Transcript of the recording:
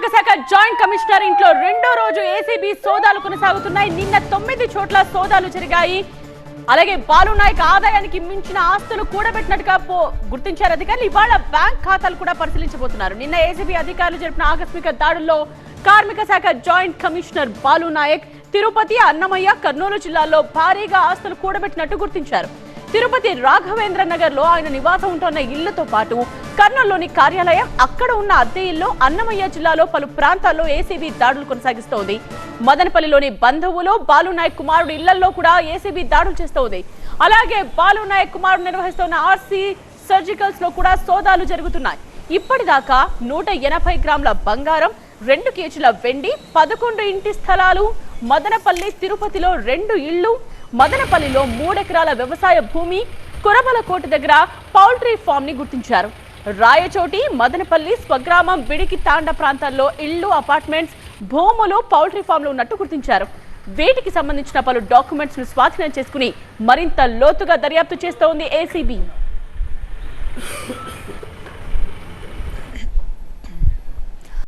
కార్మిక శాఖ joint commissioner ఇంట్లో రెండో రోజు ఏసీబీ సోదాలు కొనసాగుతున్నాయి. నిన్న 9 చోట్ల సోదాలు జరిగాయి. అలాగే బాలు నాయక్ ఆదాయానికి మించిన ఆస్తులు కూడబెట్టినట్టుగా గుర్తించారు అధికారులు. ఇవాళ బ్యాంక్ ఖాతాలు కూడా పరిశీలించబోతున్నారు. నిన్న ఏసీబీ అధికారులు జరిపిన ఆకస్మిక దాడుల్లో కార్మిక శాఖ జాయింట్ కమిషనర్ బాలు నాయక్ తిరుపతి, అన్నమయ్య, కర్నూలు జిల్లాల్లో భారీగా ఆస్తులు కూడబెట్టినట్టు గుర్తించారు. తిరుపతి రాఘవేంద్ర నగర్ లో ఆయన నివాసం ఉంటున్న ఇళ్లతో పాటు కర్నూలులోని కార్యాలయం, అక్కడ ఉన్న అద్దె ఇల్లు, అన్నమయ్య జిల్లాలో పలు ప్రాంతాల్లో ఏసీబీ దాడులు కొనసాగిస్తోంది. మదనపల్లిలోని బంధువులు బాలు నాయక్ కుమారుడు ఇళ్లలో కూడా ఏసీబీ దాడులు చేస్తోంది. అలాగే బాలు నాయక్ కుమారుడు నిర్వహిస్తున్న ఆర్సీ సర్జికల్స్ లో కూడా సోదాలు జరుగుతున్నాయి. ఇప్పటిదాకా 180 గ్రాముల బంగారం, 2 కేజీల వెండి, 11 ఇంటి స్థలాలు, మదనపల్లి, తిరుపతిలో 2 ఇళ్లు, మదనపల్లిలో 3 ఎకరాల వ్యవసాయ భూమి, కురబలకోట దగ్గర పౌల్ట్రీ ఫామ్ ని గుర్తించారు. రాయచోటి, మదనపల్లి, స్వగ్రామం, బిడికి తాండ ప్రాంతాల్లో ఇళ్లు, అపార్ట్మెంట్స్, భూములు, పౌల్ట్రీ ఫామ్లు ఉన్నట్టు గుర్తించారు. వీటికి సంబంధించిన పలు డాక్యుమెంట్స్ ను స్వాధీనం చేసుకుని మరింత లోతుగా దర్యాప్తు చేస్తోంది ఏసీబీ.